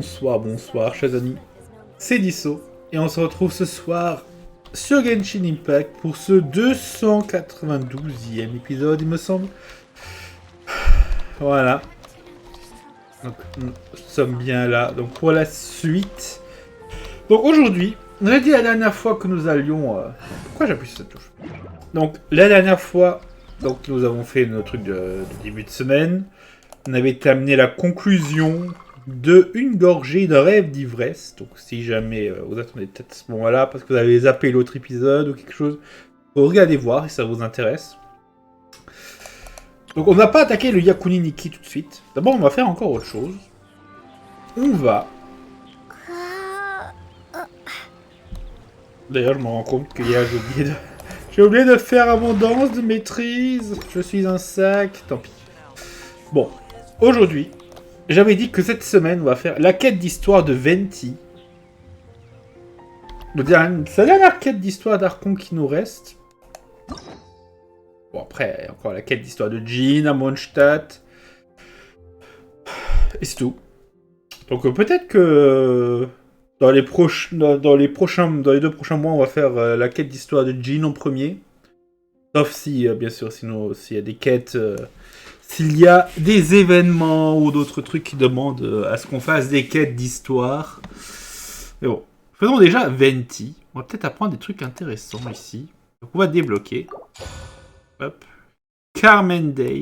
Bonsoir chers amis, c'est Deaso et on se retrouve ce soir sur Genshin Impact pour ce 292e épisode il me semble. Voilà, donc nous sommes bien là donc pour la suite. Donc aujourd'hui, on a dit la dernière fois que nous allions... Pourquoi j'appuie sur cette touche? Donc la dernière fois, donc, nous avons fait notre truc de début de semaine. On avait terminé la conclusion de Une gorgée de rêve d'ivresse. Donc si jamais vous attendez peut-être à ce moment-là, parce que vous avez zappé l'autre épisode ou quelque chose, regardez voir si ça vous intéresse. Donc on va pas attaquer le Yakuni Nikki tout de suite. D'abord on va faire encore autre chose. On va... D'ailleurs je me rends compte que hier j'ai oublié de faire abondance de maîtrise. Je suis un sac, tant pis. Bon, aujourd'hui, j'avais dit que cette semaine, on va faire la quête d'histoire de Venti. C'est la dernière quête d'histoire d'Archon qui nous reste. Bon, après, il y a encore la quête d'histoire de Jean à Mondstadt. Et c'est tout. Donc peut-être que dans les 2 prochains mois, on va faire la quête d'histoire de Jean en premier. Sauf si, bien sûr, sinon, s'il y a des quêtes... S'il y a des événements ou d'autres trucs qui demandent à ce qu'on fasse des quêtes d'histoire. Mais bon, faisons déjà Venti. On va peut-être apprendre des trucs intéressants ici. Donc on va débloquer. Hop. Carmen Day.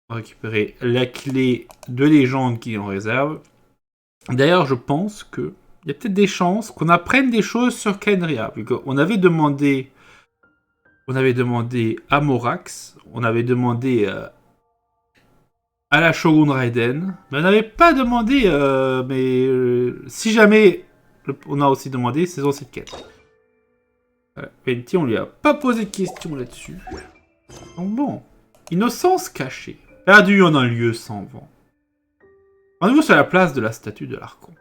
On va récupérer la clé de légende qui est en réserve. D'ailleurs, je pense qu'il y a peut-être des chances qu'on apprenne des choses sur Kenria. On avait demandé à Morax, on avait demandé à la Shogun Raiden, mais on n'avait pas demandé, si jamais, on a aussi demandé saison 7 quête. Venti, on lui a pas posé de questions là-dessus. Donc bon, innocence cachée, perdue en un lieu sans vent. Rendez-vous sur la place de la statue de l'Archon.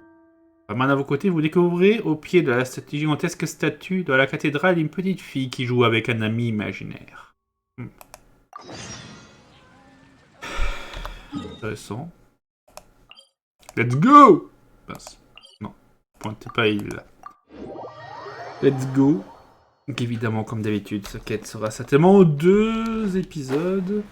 À main à vos côtés, vous découvrez au pied de la gigantesque statue de la cathédrale une petite fille qui joue avec un ami imaginaire. Intéressant. Let's go! Mince. Non, pointez pas il là. Let's go. Donc évidemment, comme d'habitude, cette quête sera certainement 2 épisodes.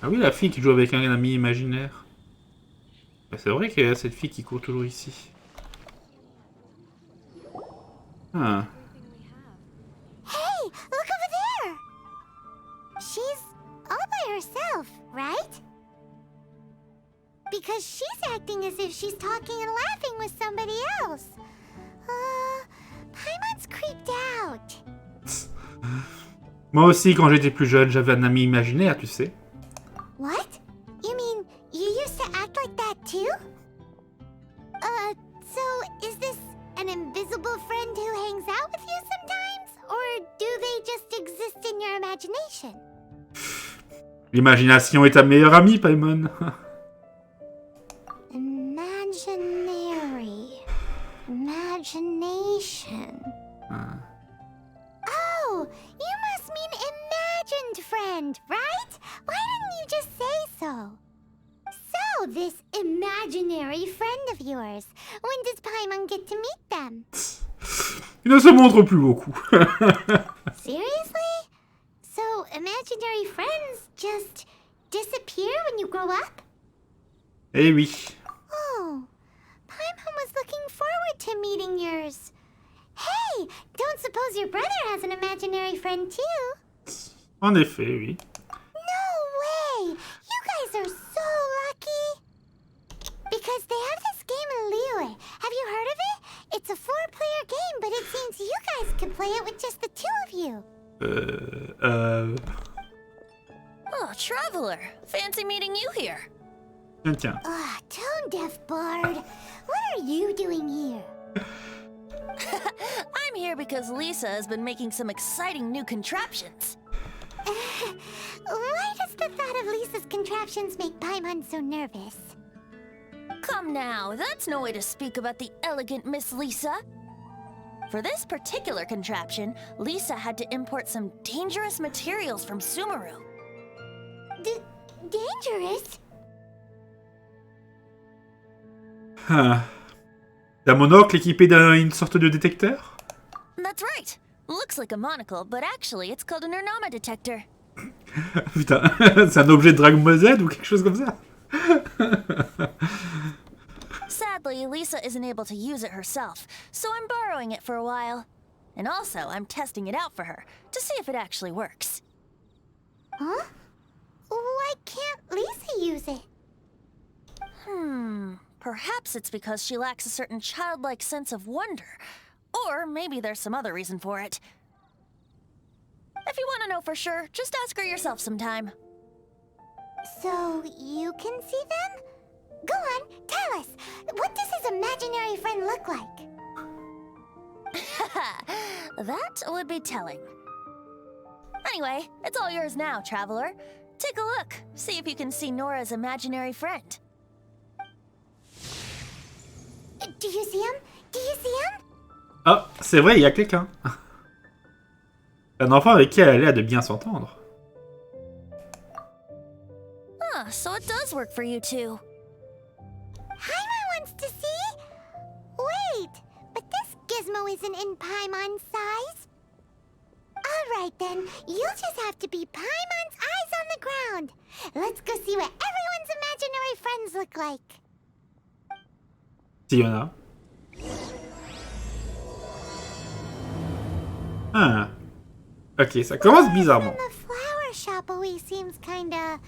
Ah oui, la fille qui joue avec un ami imaginaire. C'est vrai qu'il y a cette fille qui court toujours ici. Ah. Hey, look over there! She's all by herself, right? Because she's acting as if she's talking and laughing with somebody else. Paimon's creeped out. Moi aussi, quand j'étais plus jeune, j'avais un ami imaginaire, tu sais. What? You mean you used to act like that too? So is this an invisible friend who hangs out with you sometimes? Or do they just exist in your imagination? L'imagination est ta meilleure amie, Paimon. Imagination. Oh, you must mean imagined friend, right? Why didn't you just say so? So, this imaginary friend of yours, when does Paimon get to meet them? Il ne se montre plus beaucoup. Seriously? So, imaginary friends just disappear when you grow up? Eh oui. Oh, Paimon was looking forward to meeting yours. Hey, don't suppose your brother has an imaginary friend too? En effet, oui. No way! You guys are so lucky! Because they have this game in Liyue. Have you heard of it? It's a 4-player game, but it seems you guys could play it with just the 2 of you. Oh, Traveler. Fancy meeting you here. Tiens. Tone-deaf bard. What are you doing here? I'm here because Lisa has been making some exciting new contraptions. Why does the thought of Lisa's contraptions make Paimon so nervous? Come now, that's no way to speak about the elegant Miss Lisa. For this particular contraption, Lisa had to import some dangerous materials from Sumeru. Dangerous? Ah. T'as mon oncle équipé d'une sorte de détecteur? That's right. Looks like a monocle, but actually it's called an Ernama detector. Putain, c'est un objet de Dragon Ball Z ou quelque chose comme ça? Sadly, Lisa isn't able to use it herself, so I'm borrowing it for a while. And also, I'm testing it out for her, to see if it actually works. Huh? Why can't Lisa use it? Perhaps it's because she lacks a certain childlike sense of wonder. Or maybe there's some other reason for it. If you want to know for sure, just ask her yourself sometime. So, you can see them? Go on, tell us. What does his imaginary friend look like? That would be telling. Anyway, it's all yours now, Traveler. Take a look. See if you can see Nora's imaginary friend. Do you see him? Do you see him? Ah, c'est vrai, il y a quelqu'un. Un enfant avec qui elle a l'air de bien s'entendre. Ah, so it does work for you two. Paimon wants to see? Wait, but this gizmo isn't in Paimon's size. Alright then, you'll just have to be Paimon's eyes on the ground. Let's go see what everyone's imaginary friends look like. S'il y en a. Ah. Ok, ça commence bizarrement. The flower shop always seems kinda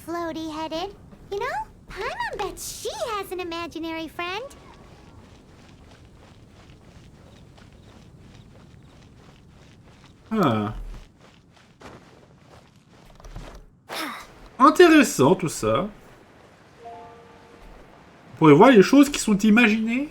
floaty-headed. You know, Paimon bets she has an imaginary friend. Ah. Intéressant tout ça. On pourrait voir les choses qui sont imaginées.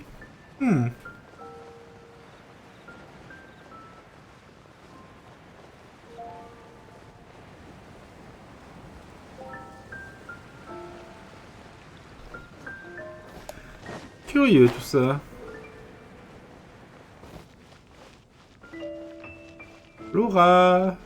Curieux tout ça. Laura.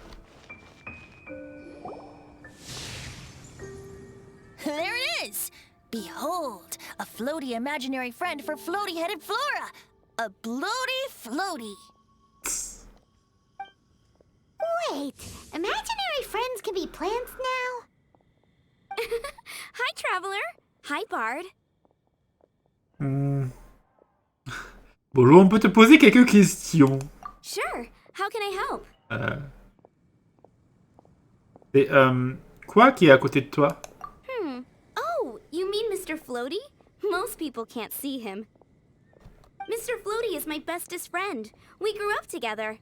There it is! Behold, a floaty imaginary friend for floaty-headed Flora! A bloaty floaty! Wait, imaginary friends can be plants now? Hi, Traveler. Hi, Bard. Bonjour, on peut te poser quelques questions. Sure. How can I help? C'est quoi qui est à côté de toi? Oh, you mean Mr. Floaty? Most people can't see him. Mr. Floaty is my bestest friend. We grew up together.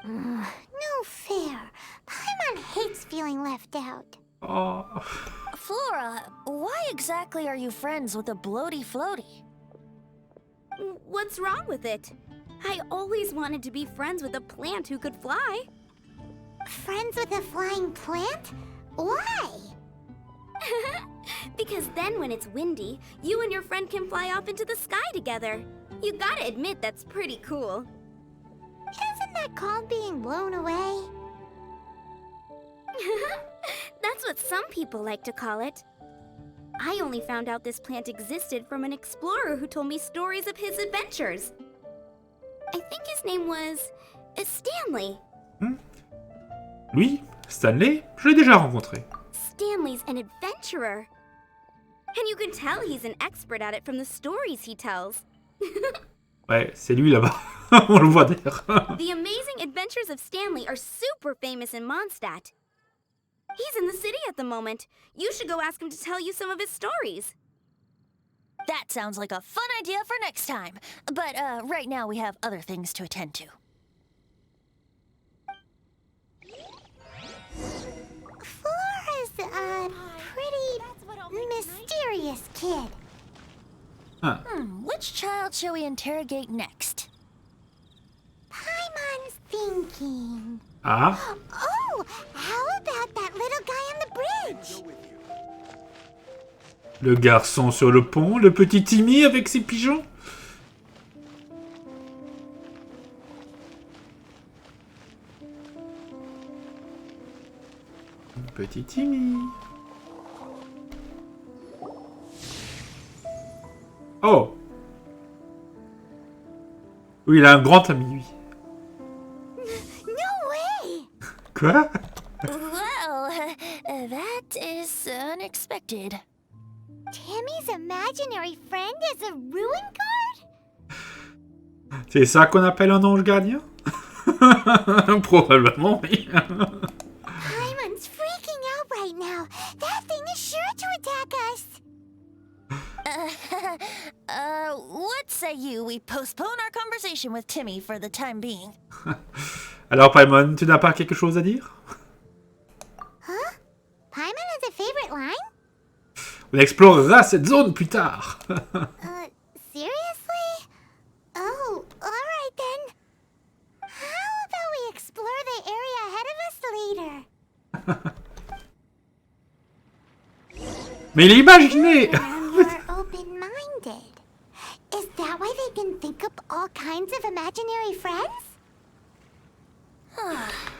No fair. Paimon hates feeling left out. Oh. Flora, why exactly are you friends with a bloaty floaty? What's wrong with it? I always wanted to be friends with a plant who could fly. Friends with a flying plant? Why? Because then when it's windy, you and your friend can fly off into the sky together. You gotta admit that's pretty cool. Isn't that called being blown away? That's what some people like to call it. I only found out this plant existed from an explorer who told me stories of his adventures. I think his name was Stanley. Lui, Stanley, je l'ai déjà rencontré. Stanley's an adventurer. And you can tell he's an expert at it from the stories he tells. Ouais, c'est lui là-bas. On le voit d'ailleurs. The amazing adventures of Stanley are super famous in Mondstadt. He's in the city at the moment. You should go ask him to tell you some of his stories. That sounds like a fun idea for next time. But right now we have other things to attend to. Flora's a pretty mysterious kid. Ah. Which child shall we interrogate next? Paimon's thinking. Ah. Oh, how about that little guy on the bridge? Le garçon sur le pont, le petit Timmy avec ses pigeons. petit Timmy. Oh. Oui, il a un grand ami, lui. No way! Quoi? Well, that is unexpected. Timmy's imaginary friend is a ruin guard? C'est ça qu'on appelle un ange gardien? Probablement, oui. Paimon's freaking out right now. That thing is sure to attack us. What say you we postpone our conversation with Timmy for the time being? Alors, Paimon, tu n'as pas quelque chose à dire? Huh? Paimon has a favorite line? On explorera cette zone plus tard. Seriously? Oh, alright then. How about we explore the area ahead of us later? Mais il est imaginé. They're more open-minded. Is that why they can think up all kinds of imaginary friends?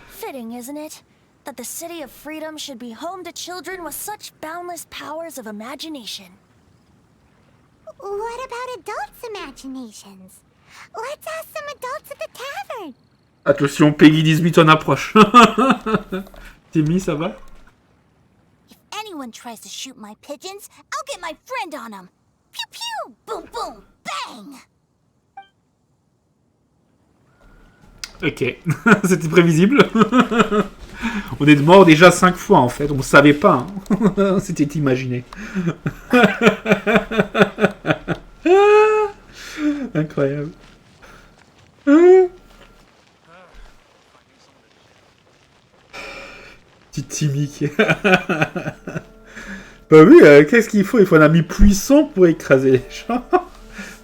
Fitting, isn't it? That the City of Freedom should be home to children with such boundless powers of imagination. What about adults' imaginations? Let's ask some adults at the tavern. Attention, Peggy 18 en approche. Timmy, ça va? If anyone tries to shoot my pigeons, I'll get my friend on them. Pew pew! Boom boom! Bang! Ok, c'était prévisible. On est mort déjà 5 fois en fait, on ne savait pas. Hein. C'était imaginé. Incroyable. Petit Timmy qui... Bah oui, qu'est-ce qu'il faut? Il faut un ami puissant pour écraser les gens.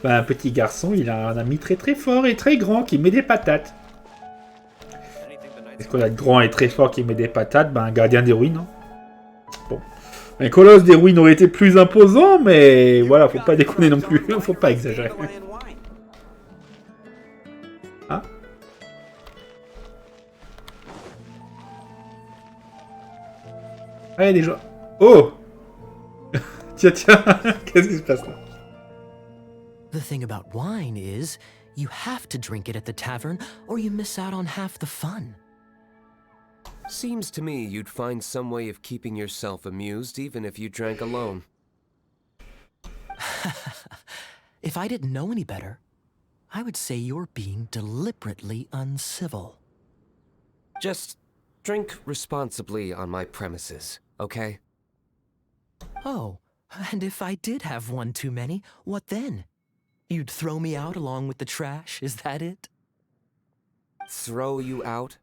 Bah, un petit garçon, il a un ami très très fort et très grand qui met des patates. Est-ce qu'on a de grand et très fort qui met des patates? Ben, un gardien des ruines. Hein. Bon. Un colosse des ruines aurait été plus imposant, mais voilà, faut pas déconner non plus. Faut pas exagérer. Ah. Allez, déjà. Oh. Tiens, tiens. Qu'est-ce qui se passe là? The thing about wine is, you have to drink it at the tavern, or you miss out on half the fun. Seems to me you'd find some way of keeping yourself amused even if you drank alone. If I didn't know any better, I would say you're being deliberately uncivil. Just drink responsibly on my premises, okay? Oh, and if I did have one too many, what then? You'd throw me out along with the trash, is that it? Throw you out?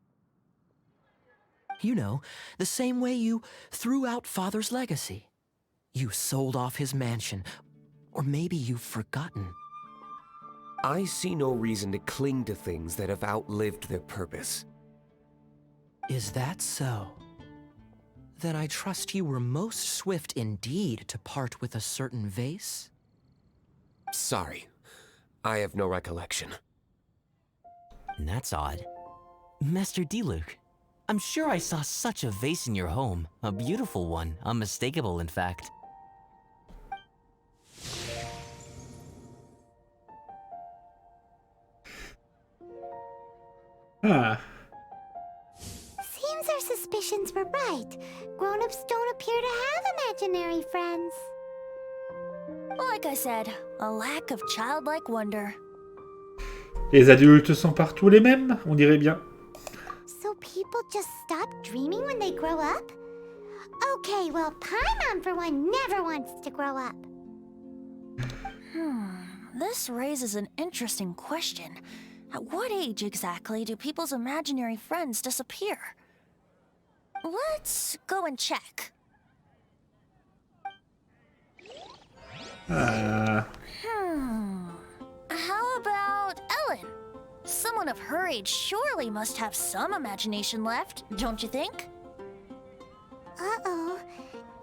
You know, the same way you threw out Father's legacy. You sold off his mansion, or maybe you've forgotten. I see no reason to cling to things that have outlived their purpose. Is that so? Then I trust you were most swift indeed to part with a certain vase? Sorry, I have no recollection. That's odd. Master Diluc, I'm sure I saw such a vase in your home. A beautiful one, unmistakable in fact. Ah. Seems our suspicions were right. Grown-ups don't appear to have imaginary friends. Like I said, a lack of childlike wonder. Les adultes sont partout les mêmes, on dirait bien. So people just stop dreaming when they grow up? Okay, well, Paimon for one never wants to grow up. This raises an interesting question. At what age exactly do people's imaginary friends disappear? Let's go and check. Ah. How about Ellen? Someone of her age surely must have some imagination left, don't you think? Uh-oh.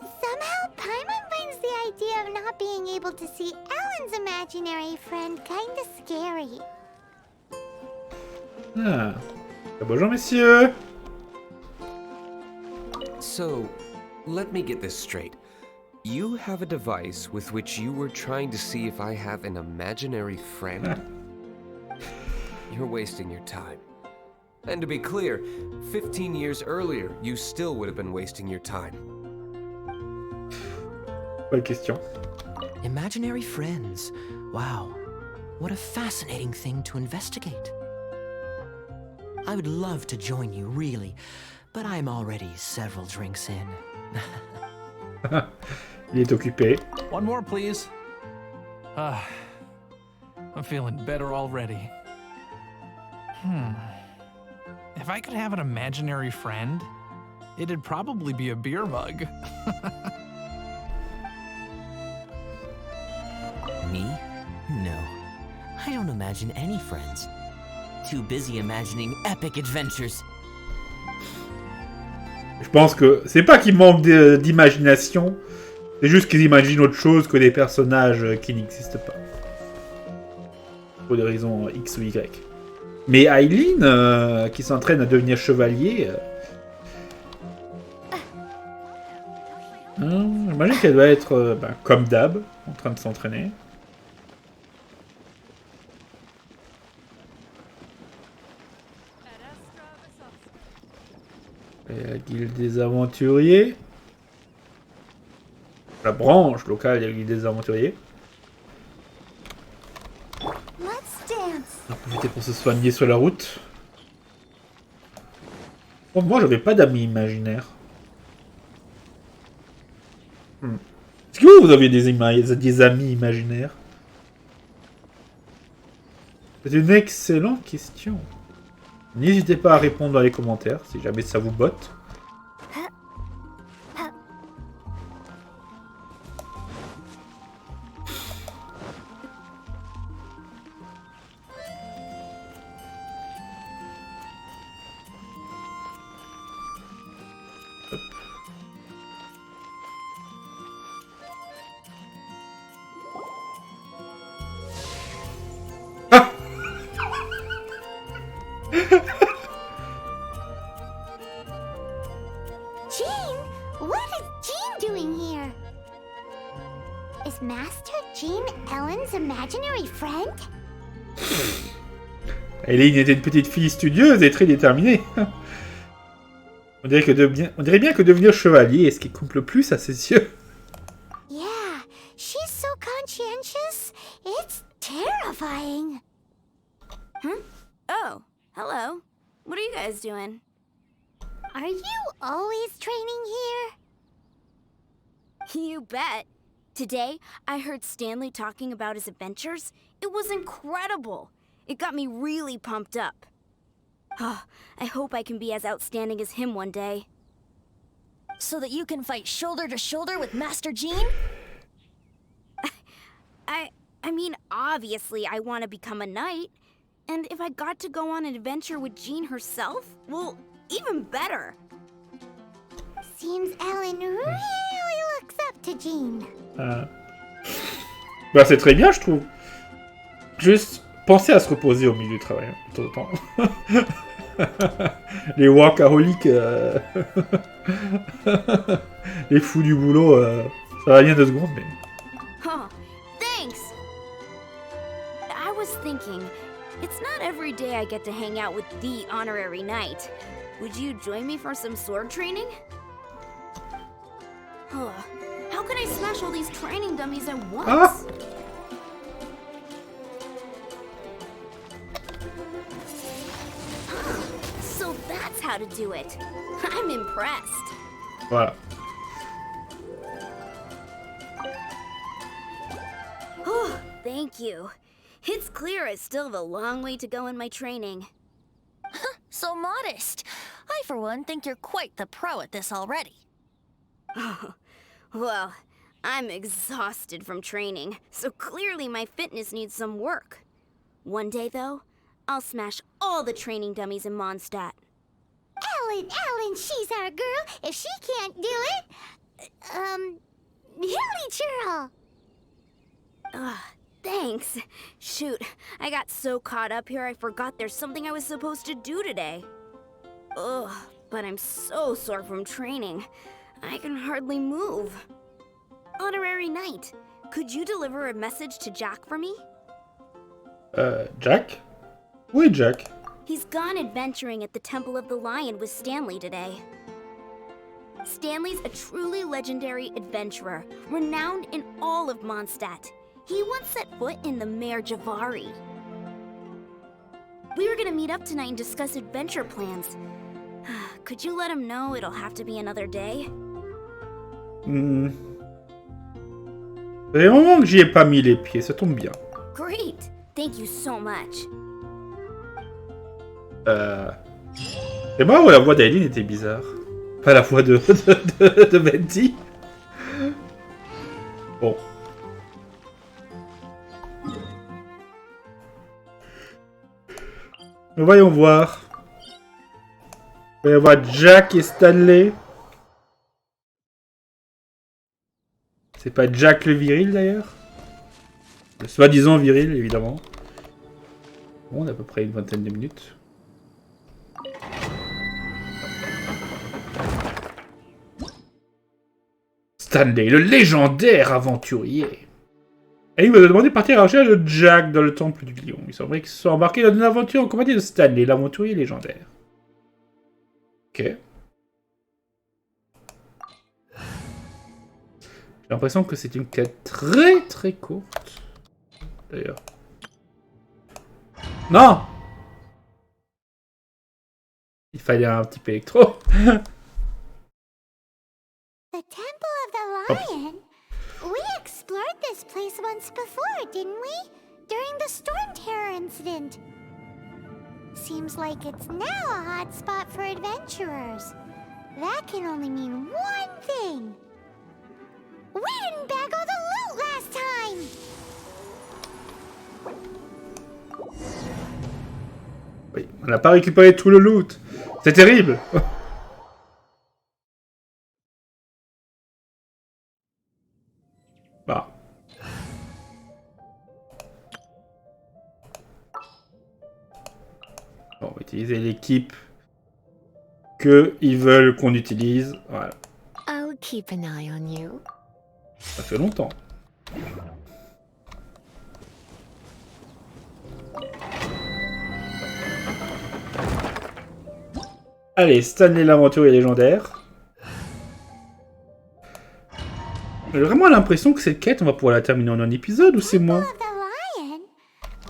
Somehow Paimon finds the idea of not being able to see Ellen's imaginary friend kinda scary. Ah. Bonjour, messieurs. So, let me get this straight. You have a device with which you were trying to see if I have an imaginary friend? You're wasting your time. And to be clear, 15 years earlier, you still would have been wasting your time. Bonne question. Imaginary friends. Wow. What a fascinating thing to investigate. I would love to join you, really, but I'm already several drinks in. Il est occupé. One more, please. I'm feeling better already. If I could have an imaginary friend, it'd probably be a beer mug. Me? No. I don't imagine any friends. Too busy imagining epic adventures. Je pense que c'est pas qu'ils manquent d'imagination, c'est juste qu'ils imaginent autre chose que des personnages qui n'existent pas. Pour des raisons X ou Y. Mais Eileen, qui s'entraîne à devenir chevalier, j'imagine qu'elle doit être, comme d'hab, en train de s'entraîner. Et la guilde des aventuriers. La branche locale de la guilde des aventuriers. Let's dance. On va profiter pour se soigner sur la route. Bon, moi, j'avais pas d'amis imaginaires. Est-ce que vous avez des amis imaginaires? C'est une excellente question. N'hésitez pas à répondre dans les commentaires si jamais ça vous botte. Jean? What is Jean doing here? Is Master Jean Ellen's imaginary friend? Eileen était une petite fille studieuse et très déterminée. On dirait bien que devenir chevalier est ce qui compte le plus à ses yeux. Yeah, she's so conscientious. It's terrifying. Oh, hello. What are you guys doing? Are you always training here? You bet. Today, I heard Stanley talking about his adventures. It was incredible. It got me really pumped up. Oh, I hope I can be as outstanding as him one day. So that you can fight shoulder to shoulder with Master Jean? I mean, obviously I want to become a knight. And if I got to go on an adventure with Jean herself, well, even better. Seems Ellen really looks up to Jean. Bah c'est très bien, je trouve. Juste, pensez à se reposer au milieu du travail, hein, de temps en temps. Les workaholics, les fous du boulot, ça va bien 2 secondes, mais... Oh, thanks! I was thinking, it's not every day I get to hang out with the honorary knight. Would you join me for some sword training? How can I smash all these training dummies at once? Ah! So that's how to do it. I'm impressed. Voilà. Oh, thank you. It's clear I still have a long way to go in my training. So modest. I, for one, think you're quite the pro at this already. Oh, well, I'm exhausted from training, so clearly my fitness needs some work. One day, though, I'll smash all the training dummies in Mondstadt. Ellen, she's our girl. If she can't do it, Hilly Churl. Thanks. Shoot, I got so caught up here I forgot there's something I was supposed to do today. Ugh, but I'm so sore from training. I can hardly move. Honorary Knight, could you deliver a message to Jack for me? Jack? Où est Jack? He's gone adventuring at the Temple of the Lion with Stanley today. Stanley's a truly legendary adventurer, renowned in all of Mondstadt. He once set foot in the Mare Javari. We were gonna meet up tonight and discuss adventure plans. Could you let him know it'll have to be another day? Ça fait un moment que j'y ai pas mis les pieds, ça tombe bien. Great! Thank you so much. C'est moi où la voix d'Aileen était bizarre. Pas la voix de Venti. Bon. Mais voyons voir. Voyons voir Jack et Stanley. C'est pas Jack le viril d'ailleurs? Le soi-disant viril, évidemment. Bon, on a à peu près une vingtaine de minutes. Stanley, le légendaire aventurier. Et il m'a demandé de partir à la recherche de Jack dans le temple du lion. Il semblerait qu'ils se soient embarqués dans une aventure en compagnie de Stanley, l'aventurier légendaire. Ok. J'ai l'impression que c'est une quête très très courte. D'ailleurs. Non! Il fallait un petit peu électro. The Temple of the Lion? We explored this place once before, didn't we? During the Storm Terror incident. Seems like it's now a hot spot for adventurers. That can only mean one thing. We didn't bag all the loot last time! Oui, on n'a pas récupéré tout le loot. C'est terrible. Bah. Bon, on va utiliser l'équipe qu'ils veulent qu'on utilise. Voilà. I'll keep an eye on you. Ça fait longtemps. Allez, Stanley l'aventurier légendaire. J'ai vraiment l'impression que cette quête, on va pouvoir la terminer en un épisode, ou c'est moi? Temple of the Lion?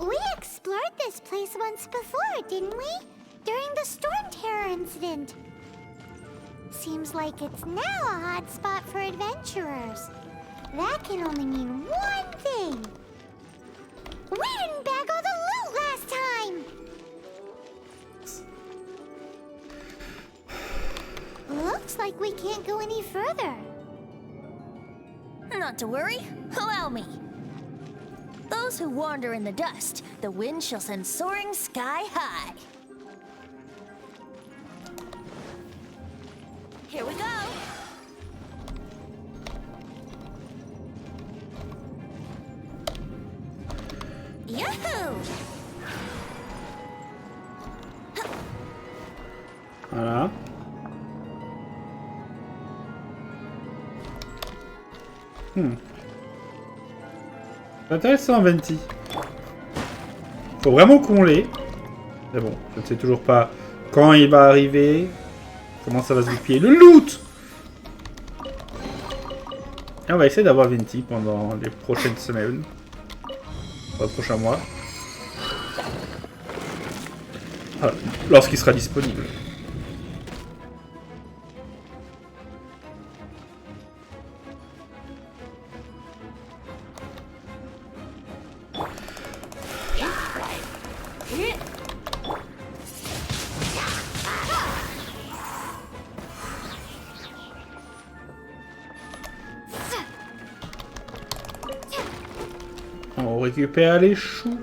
We explored this place once before, didn't we? During the Storm Terror incident. Seems like it's now a hot spot for adventurers. That can only mean one thing. We didn't bag all the loot last time! Looks like we can't go any further. Not to worry, allow me. Those who wander in the dust, the wind shall send soaring sky high. Here we go. Yahoo! Voilà. C'est intéressant, Venti. Faut vraiment qu'on l'ait. Mais bon, je ne sais toujours pas quand il va arriver. Comment ça va se goupiller. Le loot! Et on va essayer d'avoir Venti pendant les prochaines semaines. Le prochain mois. Ah, lorsqu'il sera disponible. On récupère les choux.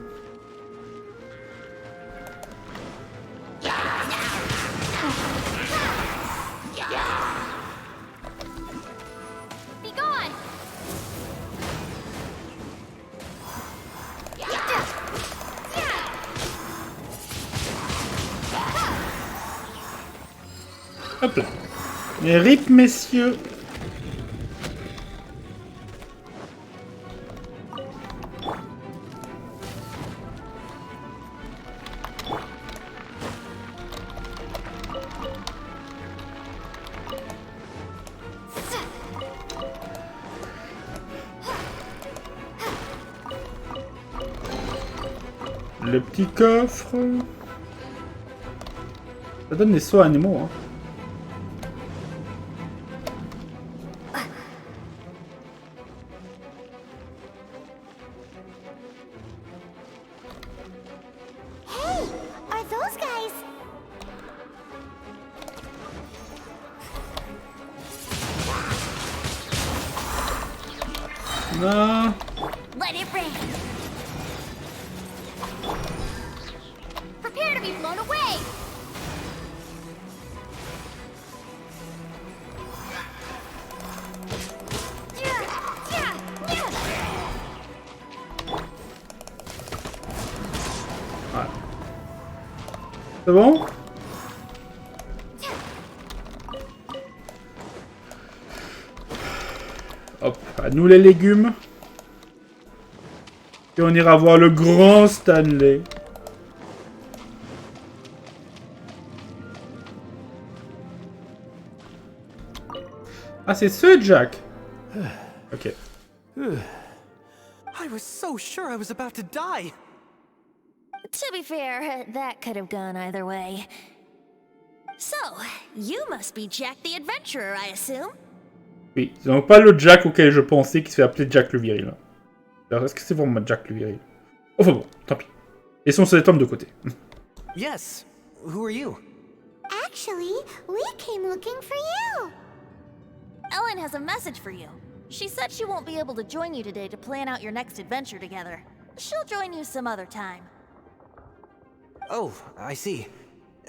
Be gone! Hop là. Et rip, messieurs. Le petit coffre. Ça donne des sauts animaux, hein. Hey, are those guys? Non. Let it rain. Prepare to be blown away. Voilà. C'est bon? Hop, à nous les légumes. Et on ira voir le grand Stanley. Ah, c'est ce Jack. Ok. I was so sure I was about to die. To be fair, that could have gone either way. So, you must be Jack the Adventurer, I assume? Oui, c'est donc pas le Jack auquel je pensais qui se fait appeler Jack le Viril. Alors, est-ce que c'est vraiment Jack le Viril? Enfin bon, tant pis. Laissons cet homme de côté. Yes. Who are you? Actually, we came looking for you. Ellen has a message for you. She said she won't be able to join you today to plan out your next adventure together. She'll join you some other time. Oh, I see.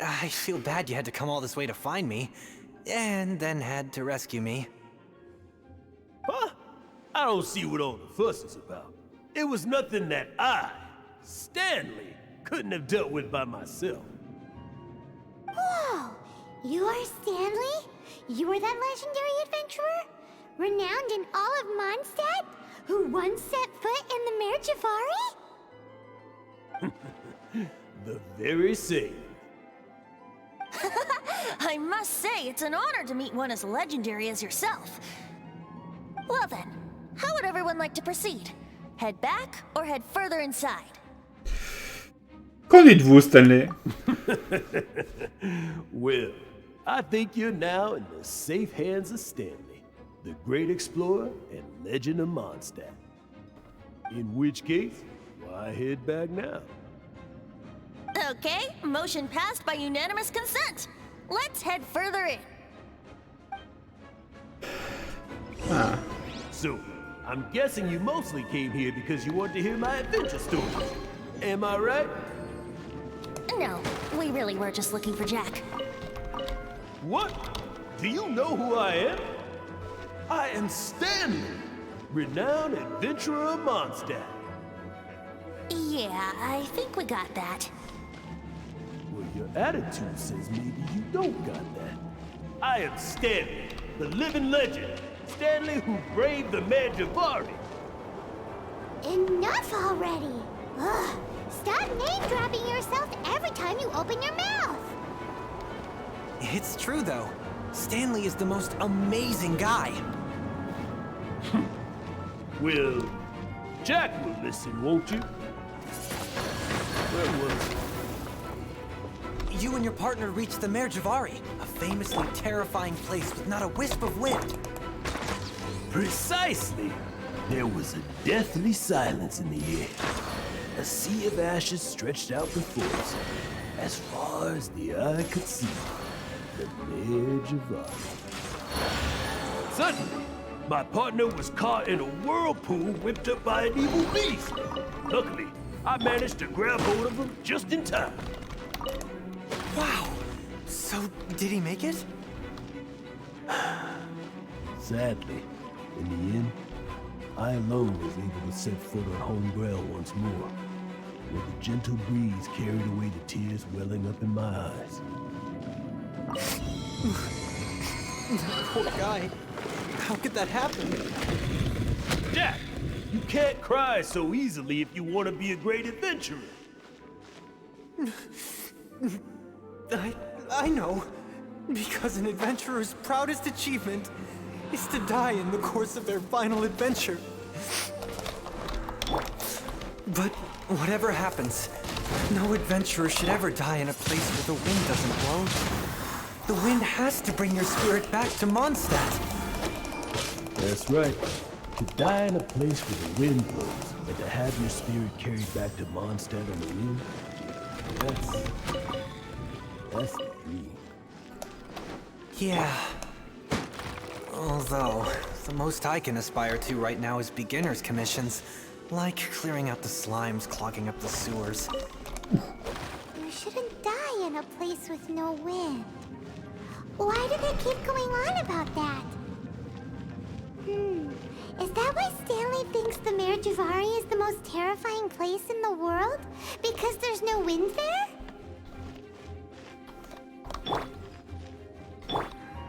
I feel bad you had to come all this way to find me, and then had to rescue me. Huh? I don't see what all the fuss is about. It was nothing that I, Stanley, couldn't have dealt with by myself. Whoa! You are Stanley? You are that legendary adventurer? Renowned in all of Mondstadt? Who once set foot in the Mare Javari? The very same. I must say, it's an honor to meet one as legendary as yourself. Well then, how would everyone like to proceed? Head back or head further inside? Qu'en dites-vous, Stanley? Well, I think you're now in the safe hands of Stanley, the great explorer and legend of Mondstadt. In which case, why head back now? Okay, motion passed by unanimous consent. Let's head further in. Ah. So, I'm guessing you mostly came here because you want to hear my adventure stories. Am I right? No, we really were just looking for Jack. What? Do you know who I am? I am Stanley, renowned adventurer of Mondstadt. Yeah, I think we got that. Well, your attitude says maybe you don't got that. I am Stanley, the living legend. Stanley who braved the Mare Javari. Enough already! Ugh! Stop name-dropping yourself every time you open your mouth! It's true, though. Stanley is the most amazing guy. Well, Jack will listen, won't you? Where was You and your partner reached the Mare Javari, a famously terrifying place with not a wisp of wind. Precisely! There was a deathly silence in the air. A sea of ashes stretched out before us, as far as the eye could see. The Mare Javari. Suddenly, my partner was caught in a whirlpool whipped up by an evil beast. Luckily, I managed to grab hold of him just in time. Wow! So, did he make it? Sadly, in the end, I alone was able to set foot on home ground once more, where the gentle breeze carried away the tears welling up in my eyes. Poor guy. How could that happen? Jack, you can't cry so easily if you want to be a great adventurer. I know. Because an adventurer's proudest achievement is to die in the course of their final adventure. But whatever happens, no adventurer should ever die in a place where the wind doesn't blow. The wind has to bring your spirit back to Mondstadt. That's right. To die in a place where the wind blows, and to have your spirit carried back to Mondstadt on the wind, that's the dream. Yeah. Although, the most I can aspire to right now is beginner's commissions, like clearing out the slimes clogging up the sewers. You shouldn't die in a place with no wind. Why do they keep going on about that? Is that why Stanley thinks the Mare Javari is the most terrifying place in the world? Because there's no wind there?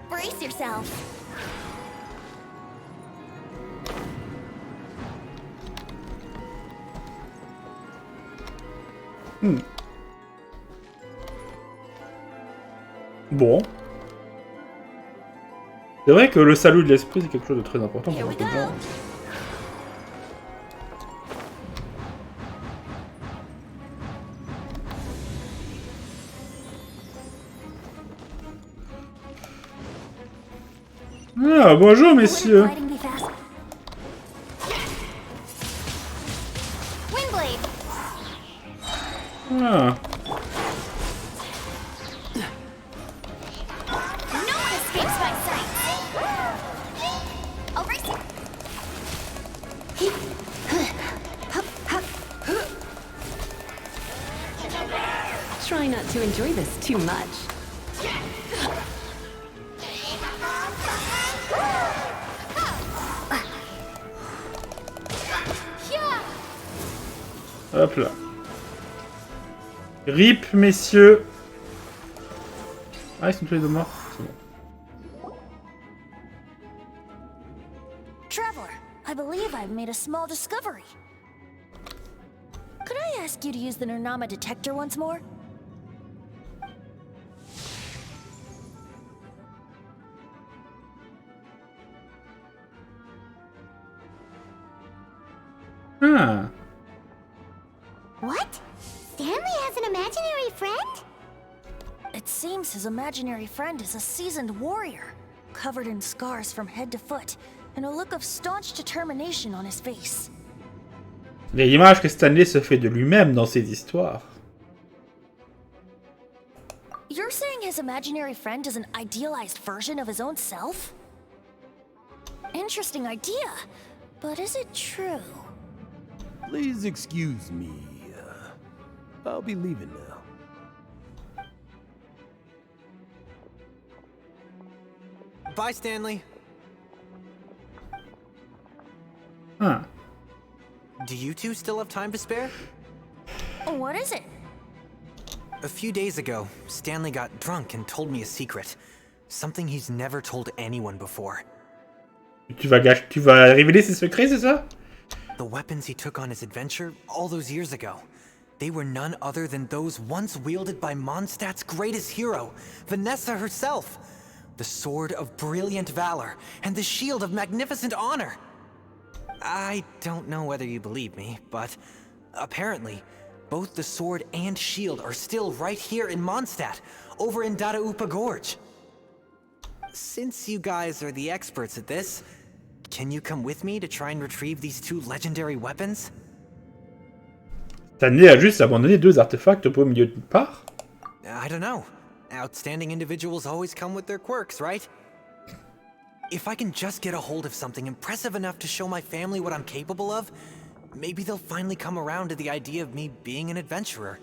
Brace yourself. Bon. C'est vrai que le salut de l'esprit, c'est quelque chose de très important pour beaucoup de gens. Ah, bonjour messieurs. Ah. Try not to enjoy this too much. Hop là. RIP, messieurs. Ah, ils sont tous les deux morts. C'est bon. Traveler, I believe I've made a small discovery. Could I ask you to use the Nernama detector once more? Ah. What? Stanley has an imaginary friend? It seems his imaginary friend is a seasoned warrior, covered in scars from head to foot, and a look of staunch determination on his face. L'image que Stanley se fait de lui-même dans ses histoires. You're saying his imaginary friend is an idealized version of his own self? Interesting idea, but is it true? Please excuse me. I'll be leaving now. Bye, Stanley. Huh. Do you two still have time to spare? What is it? A few days ago, Stanley got drunk and told me a secret. Something he's never told anyone before. Tu vas révéler ses secrets, c'est ça? The weapons he took on his adventure all those years ago. They were none other than those once wielded by Mondstadt's greatest hero, Vanessa herself. The sword of brilliant valor and the shield of magnificent honor. I don't know whether you believe me, but apparently, both the sword and shield are still right here in Mondstadt, over in Dadaupa Gorge. Since you guys are the experts at this, can you come with me to try and retrieve these two legendary weapons? Stanley a juste abandonné 2 artefacts au milieu d'une part? I don't know. Outstanding individuals always come with their quirks, right? If I can just get a hold of something impressive enough to show my family what I'm capable of, maybe they'll finally come around to the idea of me being an adventurer.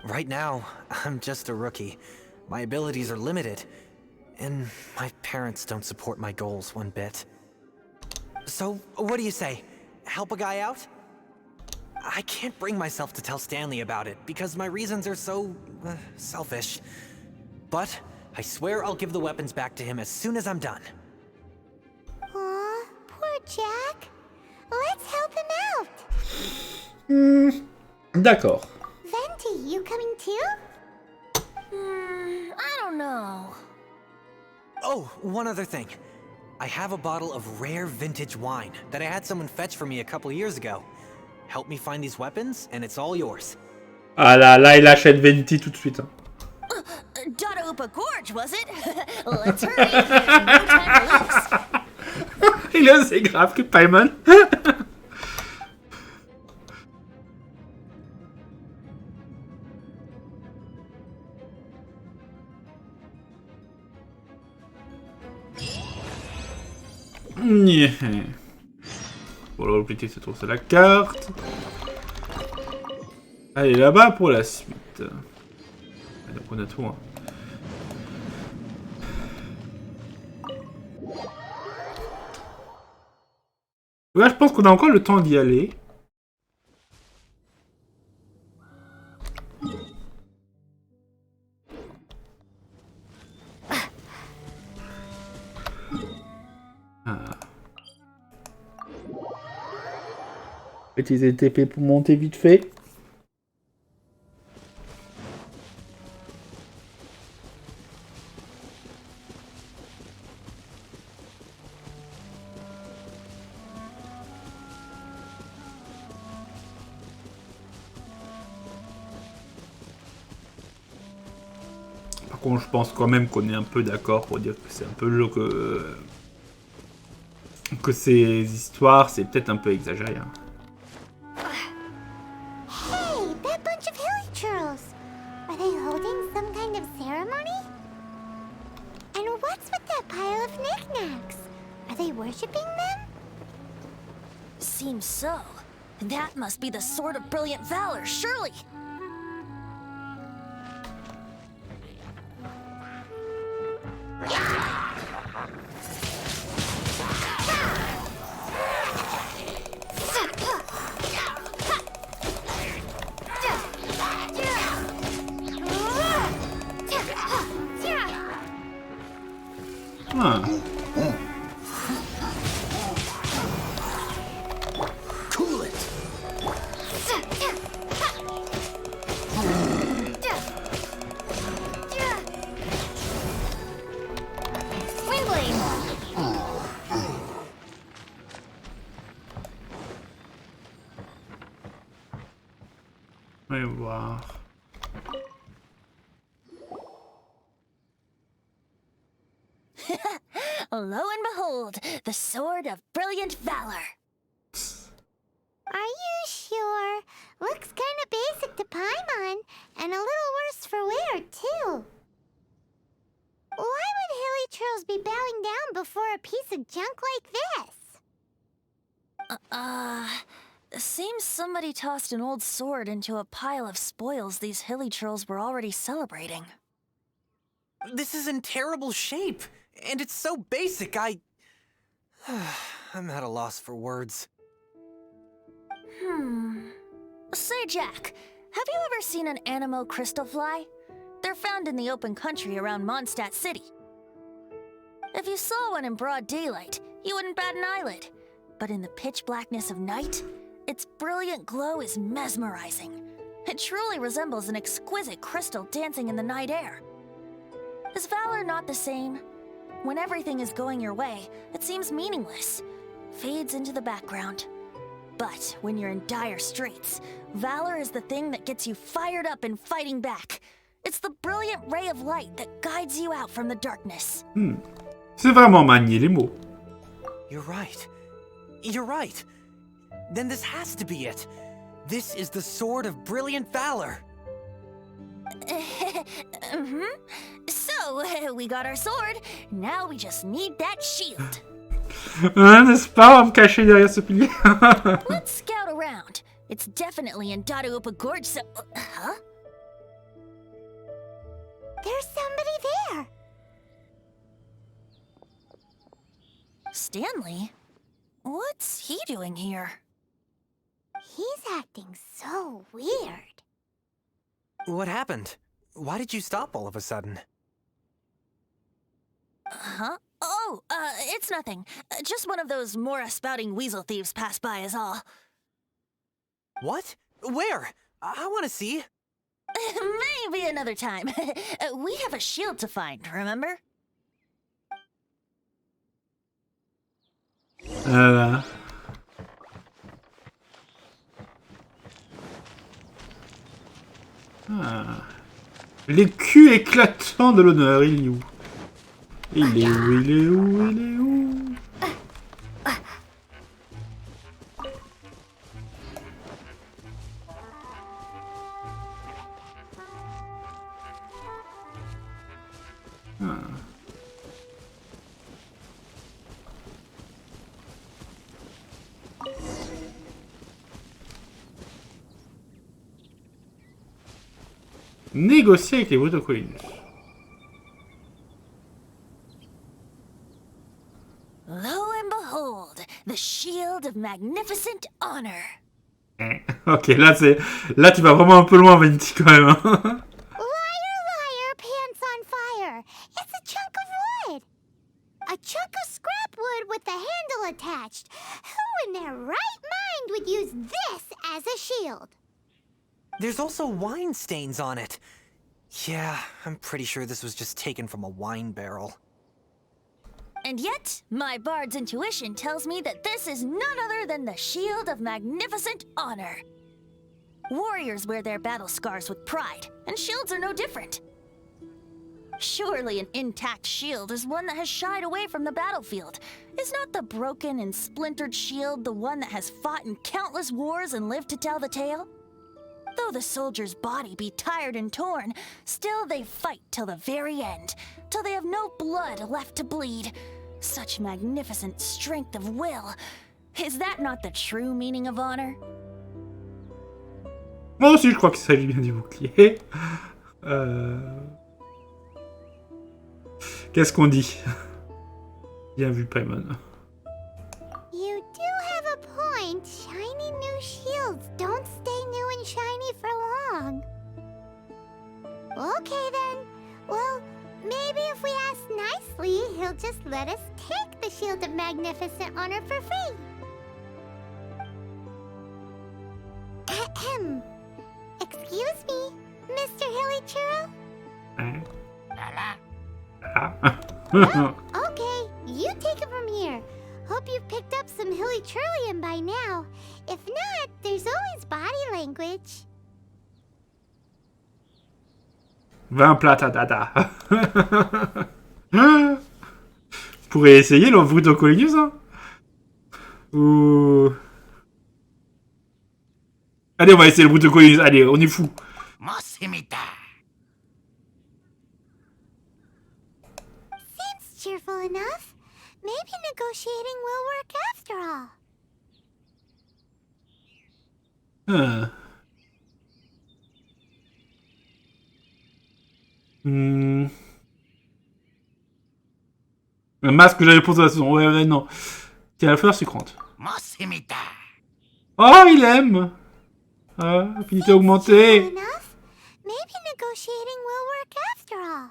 Right now, I'm just a rookie. My abilities are limited, and my parents don't support my goals one bit. So, what do you say? Help a guy out? I can't bring myself to tell Stanley about it, because my reasons are so selfish. But I swear I'll give the weapons back to him as soon as I'm done. Aw, poor Jack. Let's help him out. D'accord. Venti, you coming too? I don't know. Oh, one other thing. I have a bottle of rare vintage wine that I had someone fetch for me a couple years ago. Help me find these weapons, and it's all yours. Ah là, il achète Venti tout de suite. Hein. Dadaupa Gorge, was it? Let's hurry. No time to lose. Il est aussi grave que Paimon. Bon, l'objectif se trouve sur la carte. Allez, là-bas pour la suite. Donc on a tout. Hein. Là, je pense qu'on a encore le temps d'y aller. Utiliser le TP pour monter vite fait. Par contre, je pense quand même qu'on est un peu d'accord pour dire que c'est un peu que ces histoires, c'est peut-être un peu exagéré. Hein. Hey, that bunch of hilly churls. Are they holding some kind of ceremony? And what's with that pile of knickknacks? Are they worshipping them? Seems so. That must be the Sword of Brilliant Valor, surely. Ah. Cool it. Voyons voir. Lo and behold, the Sword of Brilliant Valor. Are you sure? Looks kind of basic to Paimon, and a little worse for wear, too. Why would hilly churls be bowing down before a piece of junk like this? Seems somebody tossed an old sword into a pile of spoils these hilly trolls were already celebrating. This is in terrible shape, and it's so basic, I'm at a loss for words. Say, Jack, have you ever seen an Anemo crystal fly? They're found in the open country around Mondstadt City. If you saw one in broad daylight, you wouldn't bat an eyelid. But in the pitch blackness of night, its brilliant glow is mesmerizing. It truly resembles an exquisite crystal dancing in the night air. Is valor not the same? When everything is going your way, it seems meaningless, fades into the background. But when you're in dire straits, valor is the thing that gets you fired up and fighting back. It's the brilliant ray of light that guides you out from the darkness. C'est vraiment manier les mots. You're right. You're right. Then this has to be it. This is the Sword of Brilliant Valor. So, we got our sword. Now we just need that shield. N'est-ce pas, on va me cacher derrière ce pilier. Let's scout around. It's definitely in Dadaupa Gorge, so... Huh? There's somebody there. Stanley? What's he doing here? He's acting so weird. What happened? Why did you stop all of a sudden? Huh? Oh, it's nothing. Just one of those Mora-spouting weasel thieves passed by is all. What? Where? I want to see. Maybe another time. We have a shield to find, remember? Ah. L'écu éclatant de l'honneur, il est où? Il est où? Il est où? Il est où? Négocier avec les protocoles. Lo and behold, the shield of magnificent honor. Ok, là c'est, là tu vas vraiment un peu loin, Venti quand même. Hein. Liar, liar, pants on fire. It's a chunk of wood. A chunk of scrap wood with the handle attached. Who in their right mind would use this as a shield? There's also wine stains on it. Yeah, I'm pretty sure this was just taken from a wine barrel. And yet, my bard's intuition tells me that this is none other than the shield of magnificent honor. Warriors wear their battle scars with pride, and shields are no different. Surely an intact shield is one that has shied away from the battlefield. Is not the broken and splintered shield the one that has fought in countless wars and lived to tell the tale? Though the soldier's body be tired and torn, still they fight till the very end, till they have no blood left to bleed. Such magnificent strength of will. Is that not the true meaning of honor? Moi aussi, je crois qu'il s'agit bien du bouclier. Qu'est-ce qu'on dit? Bien vu, Paimon. You do have a point. Shiny new shields don't stay new and shiny for long. Okay then. Well, maybe if we ask nicely, he'll just let us take the Shield of Magnificent Honor for free. Ahem. Excuse me, Mr. Hilly Churro? Okay, you take it from here. Hope you've picked up some Hilly Churlium by now. If not, there's always body language. 20 plata dada. Vous pourrez essayer le Brutocolinus, hein? Ou... Allez, on va essayer le Brutocolinus. Allez, on est fou. Seems cheerful enough. Maybe negotiating will work after all. Un masque que j'avais posé la saison. Ouais, non. Tiens, la fleur sucrante. Oh, il aime. Affinité augmentée. Enough. Maybe negotiating will work after all.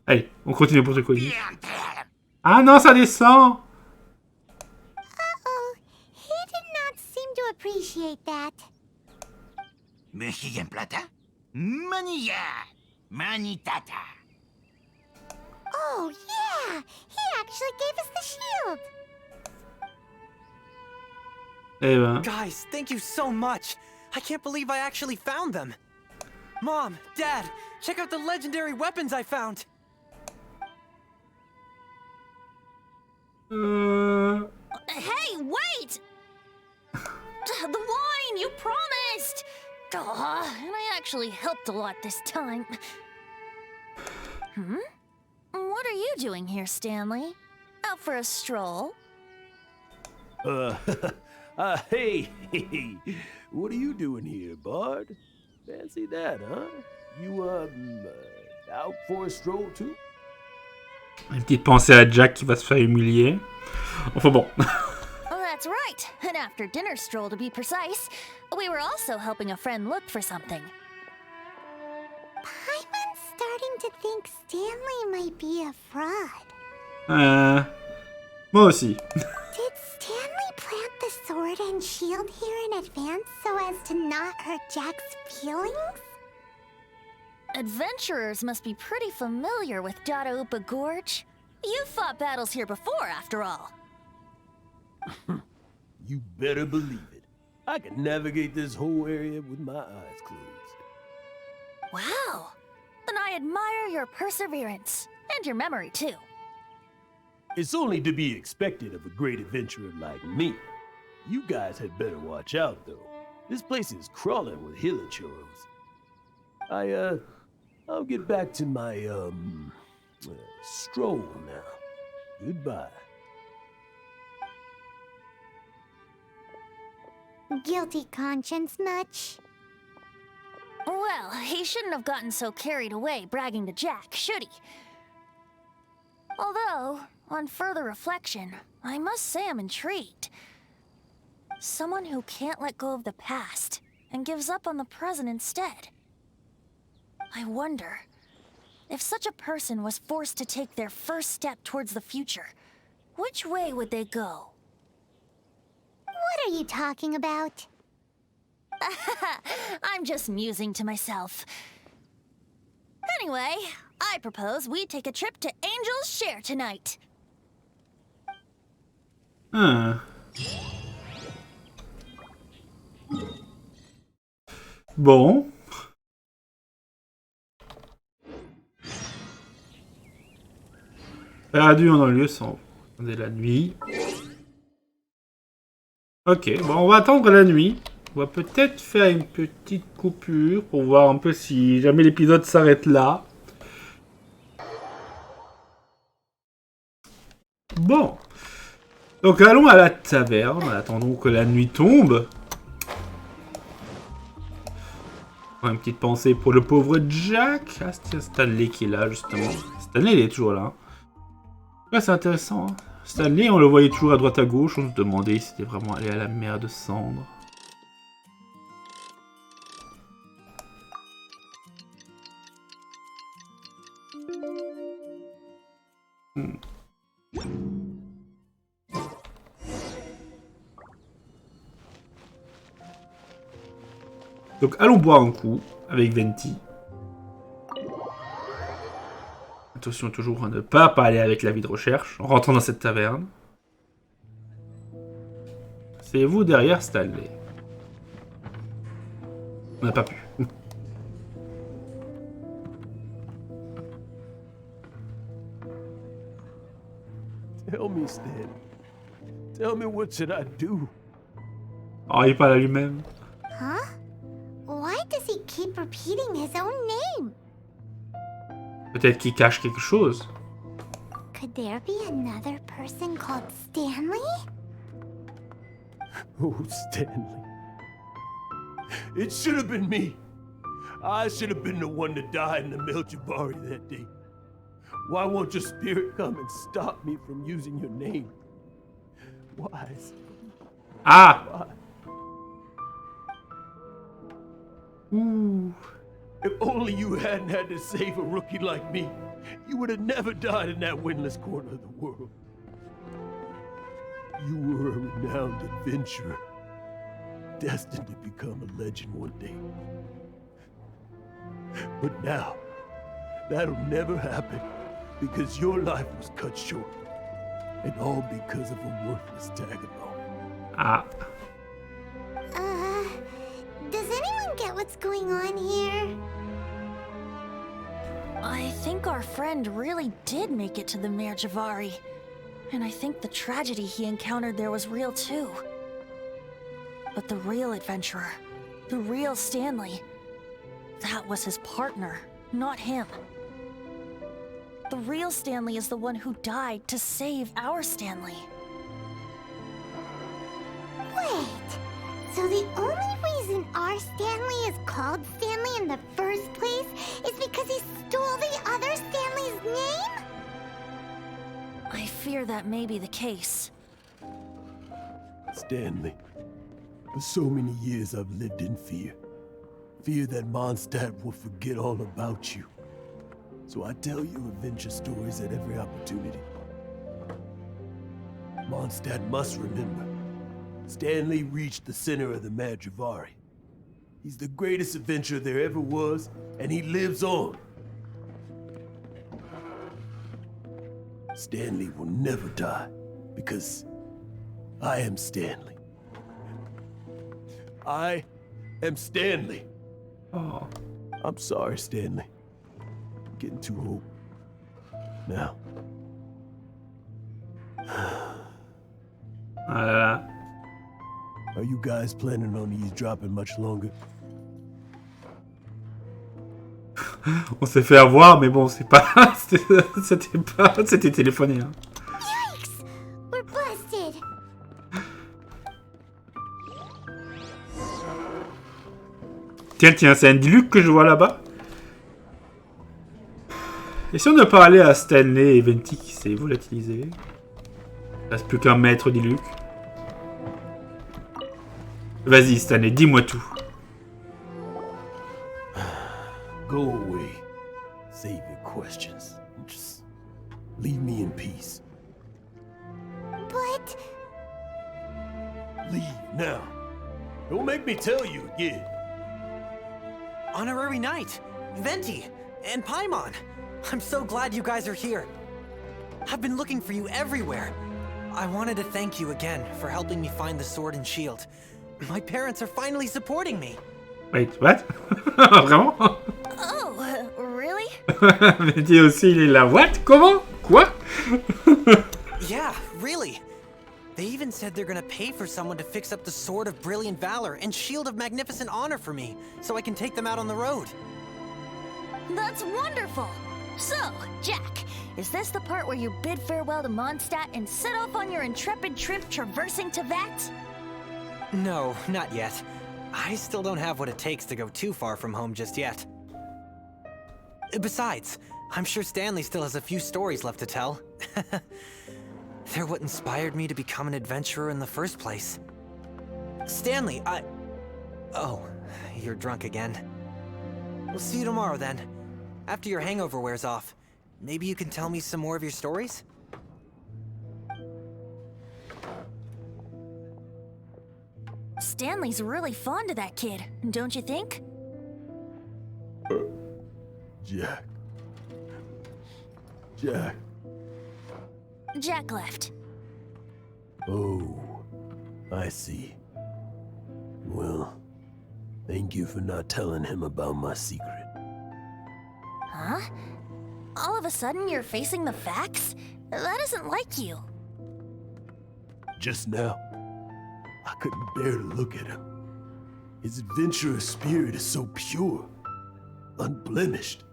Allez, on continue pour te coller. Ah non, ça descend. Uh-oh. He did not seem to appreciate that. Mexican plata? Manilla! Manitata! Oh, yeah! He actually gave us the shield! Eh ben. Guys, thank you so much! I can't believe I actually found them! Mom, Dad, check out the legendary weapons I found! Hey, wait! The wine, you promised! And I actually helped a lot this time. What are you doing here, Stanley? Out for a stroll? Hey, what are you doing here, Bard? Fancy that, huh? You, out for a stroll too? Une petite pensée à Jack qui va se faire humilier. Enfin bon. Oh, That's right. An after-dinner stroll to be precise. We were also helping a friend look for something. Paimon's starting to think Stanley might be a fraud. Moi aussi. Did Stanley plant the sword and shield here in advance so as to not hurt Jack's feelings? Adventurers must be pretty familiar with Dada Gorge. You've fought battles here before, after all. You better believe it. I can navigate this whole area with my eyes closed. Wow. Then I admire your perseverance. And your memory, too. It's only to be expected of a great adventurer like me. You guys had better watch out, though. This place is crawling with hilichurros. I'll get back to my, stroll now. Goodbye. Guilty conscience much? Well, he shouldn't have gotten so carried away bragging to Jack, should he? Although, on further reflection, I must say I'm intrigued. Someone who can't let go of the past and gives up on the present instead. I wonder, if such a person was forced to take their first step towards the future, which way would they go? What are you talking about? I'm just musing to myself. Anyway, I propose we take a trip to Angel's Share tonight. Bon. Perdu dans le lieu sans... Attendez, la nuit. Ok, bon, on va attendre la nuit. On va peut-être faire une petite coupure pour voir un peu si jamais l'épisode s'arrête là. Bon. Donc allons à la taverne. Attendons que la nuit tombe. Une petite pensée pour le pauvre Jack. Ah, c'est Stanley qui est là, justement. Stanley, il est toujours là. Ouais, c'est intéressant. Hein. Stanley, on le voyait toujours à droite à gauche. On se demandait si c'était vraiment allé à la mer de cendres. Donc allons boire un coup avec Venti. Attention toujours à ne pas aller avec l'avis de recherche en rentrant dans cette taverne. C'est vous derrière Stanley. On n'a pas pu. Tell me, Stan. Tell me what should I do? Oh, il parle à lui-même. Huh? Why does he keep repeating his own name? Peut-être qu'il cache quelque chose. Could there be another person called Stanley? Oh, Stanley. It should have been me. I should have been the one to die in the Meljabari that day. Why won't your spirit come and stop me from using your name? Why? Ah! Why? Ouh. If only you hadn't had to save a rookie like me, you would have never died in that windless corner of the world. You were a renowned adventurer, destined to become a legend one day. But now, that'll never happen, because your life was cut short, and all because of a worthless tag-along. Ah. Does anyone get what's going on here? I think our friend really did make it to the Meljabari. And I think the tragedy he encountered there was real too. But the real adventurer, the real Stanley, that was his partner, not him. The real Stanley is the one who died to save our Stanley. Wait, so the only reason our Stanley is called Stanley in the first place is because he stole the other Stanley's name? I fear that may be the case. Stanley. For so many years I've lived in fear. Fear that Mondstadt will forget all about you. So I tell you adventure stories at every opportunity. Mondstadt must remember. Stanley reached the center of the Madrivari. He's the greatest adventurer there ever was, and he lives on. Stanley will never die, because I am Stanley. I am Stanley. Oh. I'm sorry, Stanley. I'm getting too old. Now. Ah là là. Are you guys planning on eavesdropping much longer? On s'est fait avoir, mais bon, c'est pas... C'était téléphoné. Hein. Yikes! We're busted! Tiens, c'est un Diluc que je vois là-bas. Et si on ne parlait à Stanley et Venti qui s'est volatilisé? Il reste plus qu'un maître Diluc. Vas-y, Stanley, dis-moi tout. Go away. Save your questions. Just leave me in peace. But... Leave now. Don't make me tell you again. Honorary Knight, Venti, and Paimon. I'm so glad you guys are here. I've been looking for you everywhere. I wanted to thank you again for helping me find the sword and shield. My parents are finally supporting me. Wait, what? Vraiment? Oh, really? Venti aussi, il est là. What? Comment? Quoi? Yeah, really. They even said they're gonna pay for someone to fix up the Sword of Brilliant Valor and Shield of Magnificent Honor for me, so I can take them out on the road. That's wonderful! So, Jack, is this the part where you bid farewell to Mondstadt and set off on your intrepid trip traversing Teyvat? No, not yet. I still don't have what it takes to go too far from home just yet. Besides, I'm sure Stanley still has a few stories left to tell. They're what inspired me to become an adventurer in the first place. Stanley, Oh, you're drunk again. We'll see you tomorrow then. After your hangover wears off. Maybe you can tell me some more of your stories? Stanley's really fond of that kid, don't you think? Jack. Jack left. Oh, I see. Well, thank you for not telling him about my secret. Huh? All of a sudden you're facing the facts? That isn't like you. Just now, I couldn't bear to look at him. His adventurous spirit is so pure, unblemished.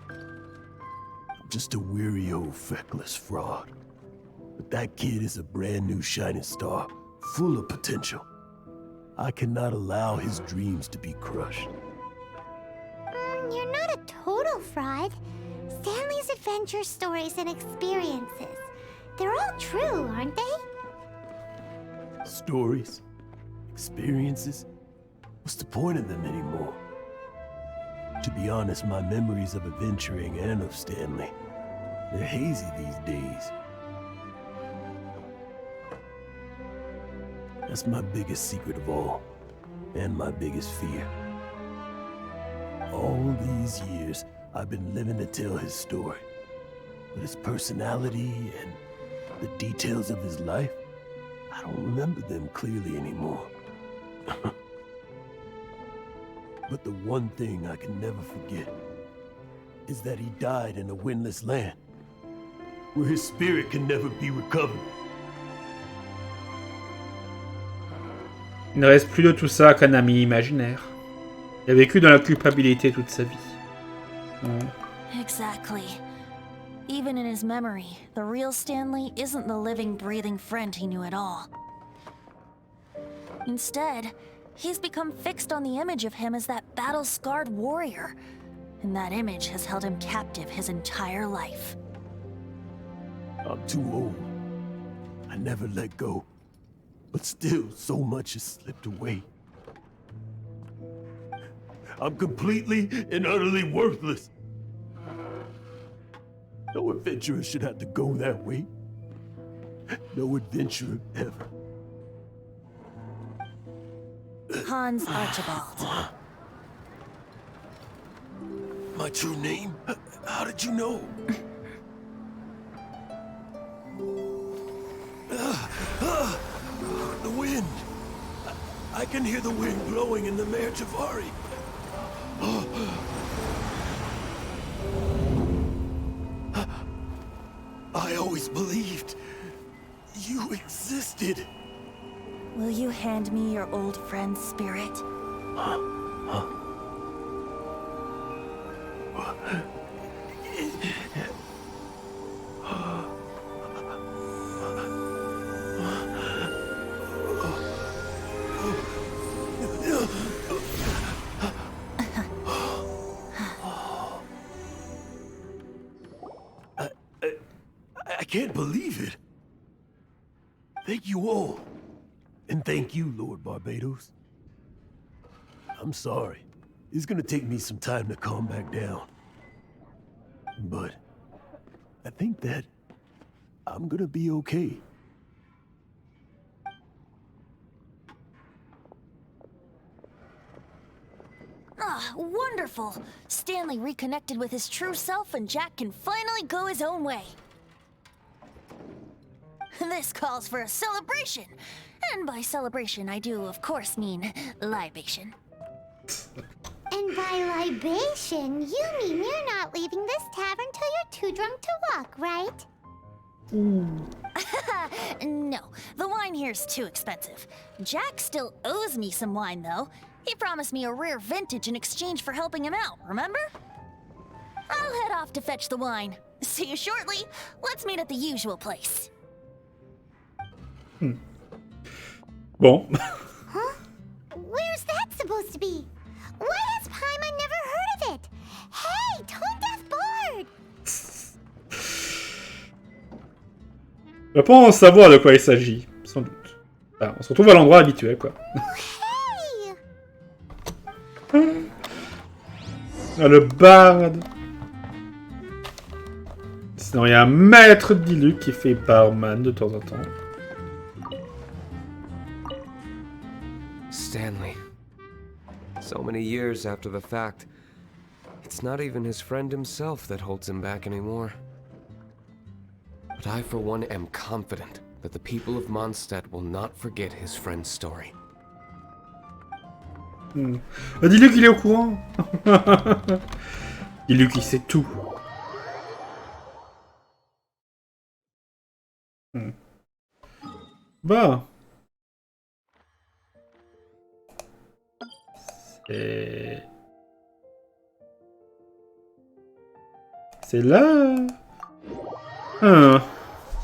I'm just a weary old feckless fraud. But that kid is a brand new shining star, full of potential. I cannot allow his dreams to be crushed. You're not a total fraud. Stanley's adventure stories and experiences. They're all true, aren't they? Stories? Experiences? What's the point of them anymore? To be honest, my memories of adventuring and of Stanley, they're hazy these days. That's my biggest secret of all, and my biggest fear. All these years, I've been living to tell his story. But his personality and the details of his life, I don't remember them clearly anymore. But the one thing I can never forget is that he died in a windless land, where his spirit can never be recovered. Il ne reste plus de tout ça qu'un ami imaginaire. Il a vécu dans la culpabilité toute sa vie. Exactly. Even in his memory, the real Stanley isn't the living, breathing friend he knew at all. Instead, he's become fixed on the image of him as that battle-scarred warrior. And that image has held him captive his entire life. I'm too old. I never let go. but still so much has slipped away. I'm completely and utterly worthless. No adventurer should have to go that way. No adventurer ever. Hans Archibald. My true name? How did you know? The wind. I can hear the wind blowing in the Mare Javari. I always believed you existed. Will you hand me your old friend's spirit? I can't believe it. Thank you all. And thank you, Lord Barbados. I'm sorry. It's gonna take me some time to calm back down. But I think that I'm gonna be okay. Ah, wonderful! Stanley reconnected with his true self and Jack can finally go his own way. This calls for a celebration. And by celebration, I do, of course, mean libation. And by libation, you mean you're not leaving this tavern till you're too drunk to walk, right? No, the wine here's too expensive. Jack still owes me some wine, though. He promised me a rare vintage in exchange for helping him out, remember? I'll head off to fetch the wine. See you shortly. Let's meet at the usual place. Bon. Huh? Where's that supposed to be? Why has Paimon never heard of it? Hey, Tone Deaf Board! Je pense savoir de quoi il s'agit, sans doute. Enfin, on se retrouve à l'endroit habituel, quoi. Hey! Ah, le barde. Sinon, il y a un maître de Diluc qui fait barman de temps en temps. Stanley. So many years after the fact, it's not even his friend himself that holds him back anymore. But I, for one, am confident that the people of Mondstadt will not forget his friend's story. Diluc, il est au courant. Diluc, il sait tout. Bah. C'est là.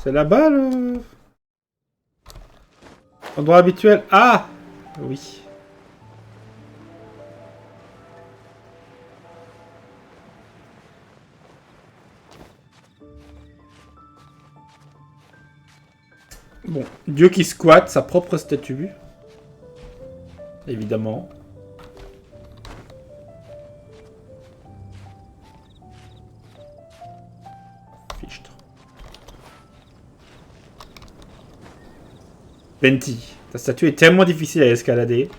C'est là-bas, le... endroit habituel. Ah oui. Bon, Dieu qui squatte sa propre statue. Évidemment. Fichtre. Venti, ta statue est tellement difficile à escalader.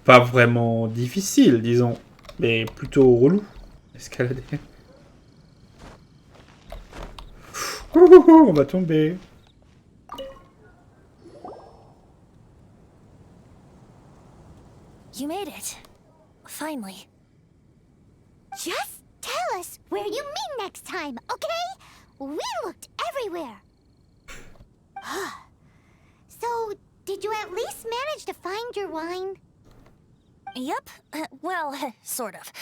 Pas vraiment difficile, disons, mais plutôt relou à escalader. On va tomber. You made it. Finally. Just tell us where you meet next time, okay? We looked everywhere. So, did you at least manage to find your wine? Yep. Well, sort of.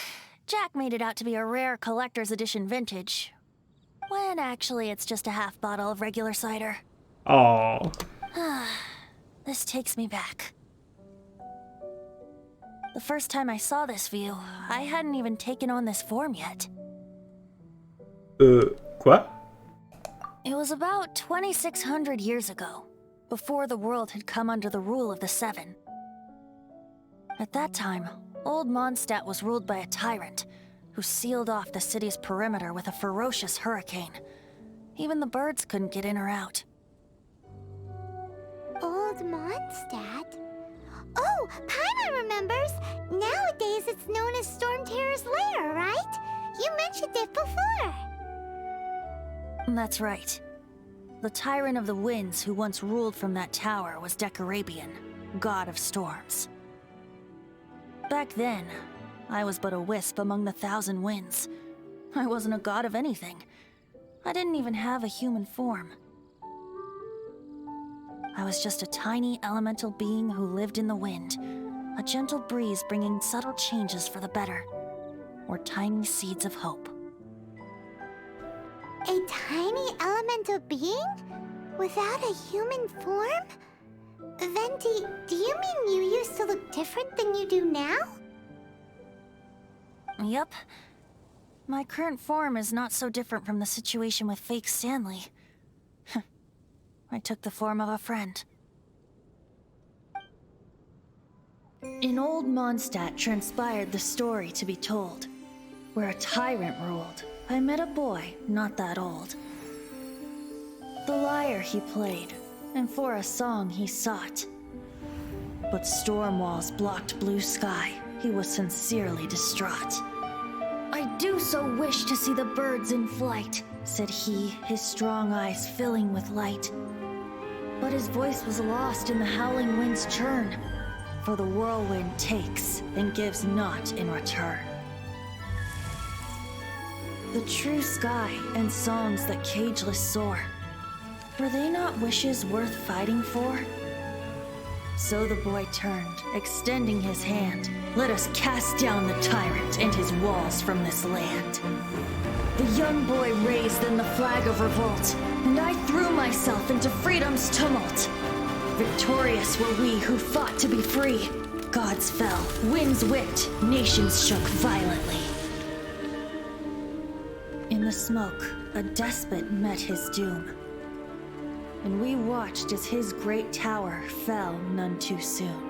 Jack made it out to be a rare collector's edition vintage. When actually it's just a half bottle of regular cider. Oh. This takes me back. The first time I saw this view, I hadn't even taken on this form yet. Quoi? It was about 2,600 years ago, before the world had come under the rule of the Seven. At that time, old Mondstadt was ruled by a tyrant who sealed off the city's perimeter with a ferocious hurricane. Even the birds couldn't get in or out. Old Mondstadt? Oh, Paimon remembers! Nowadays it's known as Storm Terror's lair, right? You mentioned it before. That's right. The Tyrant of the Winds who once ruled from that tower was Decarabian, god of storms. Back then, I was but a wisp among the thousand winds. I wasn't a god of anything. I didn't even have a human form. I was just a tiny elemental being who lived in the wind, a gentle breeze bringing subtle changes for the better, or tiny seeds of hope. A tiny elemental being? Without a human form? Venti, do you mean you used to look different than you do now? Yep. My current form is not so different from the situation with fake Stanley. I took the form of a friend. In old Mondstadt transpired the story to be told. Where a tyrant ruled, I met a boy not that old. The lyre he played, and for a song he sought. But storm walls blocked blue sky, he was sincerely distraught. I do so wish to see the birds in flight, said he, his strong eyes filling with light. But his voice was lost in the howling wind's churn, for the whirlwind takes and gives not in return. The true sky and songs that cageless soar, were they not wishes worth fighting for? So the boy turned, extending his hand. Let us cast down the tyrant and his walls from this land. The young boy raised then the flag of revolt, and I threw myself into freedom's tumult. Victorious were we who fought to be free. Gods fell, winds whipped, nations shook violently. In the smoke, a despot met his doom. And we watched as his great tower fell none too soon.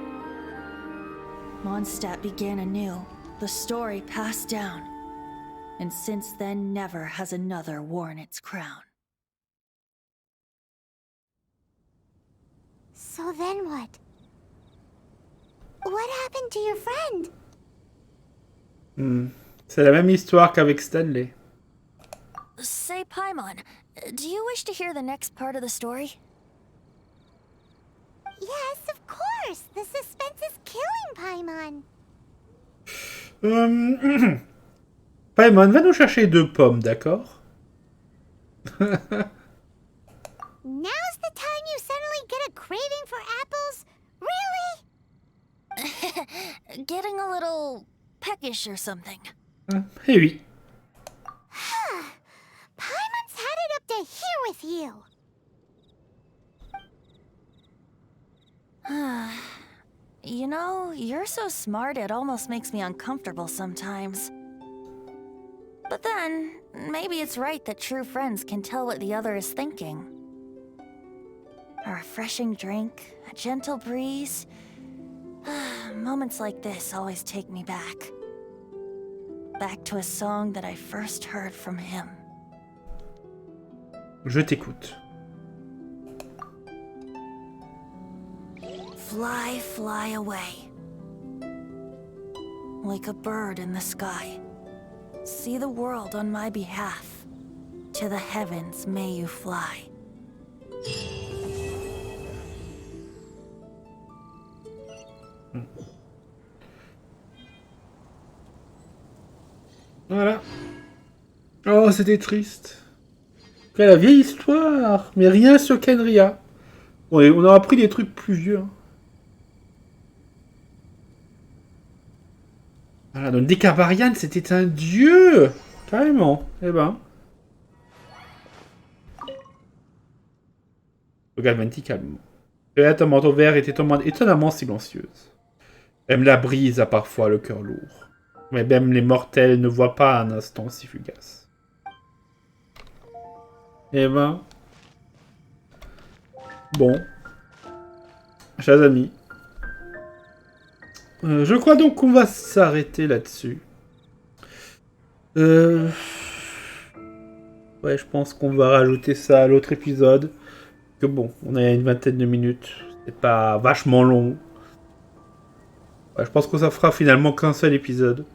Mondstadt began anew, the story passed down, and since then never has another worn its crown. So then what? What happened to your friend? C'est la même histoire qu'avec Stanley. Say, Paimon, do you wish to hear the next part of the story? Yes, of course. The suspense is killing Paimon. Paimon, va nous chercher 2 pommes, d'accord? Now's the time you suddenly get a craving for apples? Really? Getting a little peckish or something. Eh oui. Paimon's had it up to here with you. You know, you're so smart it almost makes me uncomfortable sometimes. But then, maybe it's right that true friends can tell what the other is thinking. A refreshing drink, a gentle breeze. Moments like this always take me back. Back to a song that I first heard from him. Je t'écoute. Fly, fly away. Like a bird in the sky. See the world on my behalf. To the heavens may you fly. Voilà. Oh, c'était triste. Quelle la vieille histoire. Mais rien sur Kenria. On a appris des trucs plus vieux. Hein. Voilà, donc Decabarian, c'était un dieu. Carrément. Eh ben. Regarde Venti calmement. Un manteau vert était étonnamment silencieuse. Même la brise a parfois le cœur lourd. Mais même les mortels ne voient pas un instant si fugace. Eh ben, Bon. Chers amis. Je crois donc qu'on va s'arrêter là-dessus. Ouais, je pense qu'on va rajouter ça à l'autre épisode. Que bon, on a une vingtaine de minutes. C'est pas vachement long. Ouais, je pense que ça fera finalement qu'un seul épisode.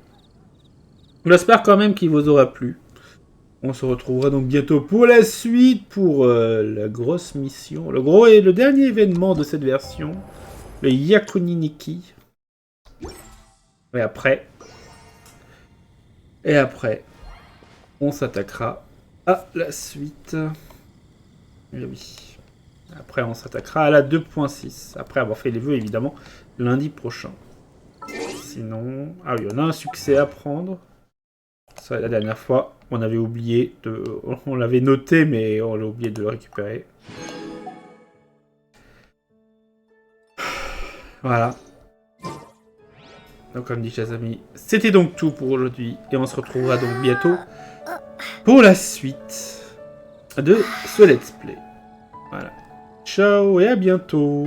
J'espère quand même qu'il vous aura plu. On se retrouvera donc bientôt pour la suite, pour la grosse mission. Le gros et le dernier événement de cette version. Le Yakuniniki. Et après, on s'attaquera à la suite. Et oui. Après, on s'attaquera à la 2.6. Après avoir fait les vœux, évidemment, lundi prochain. Sinon... Ah oui, on a un succès à prendre. Ça, la dernière fois, on avait oublié de... On l'avait noté, mais on l'a oublié de le récupérer. Voilà. Donc comme dit chers amis, c'était donc tout pour aujourd'hui. Et on se retrouvera donc bientôt pour la suite de ce let's play. Voilà. Ciao et à bientôt.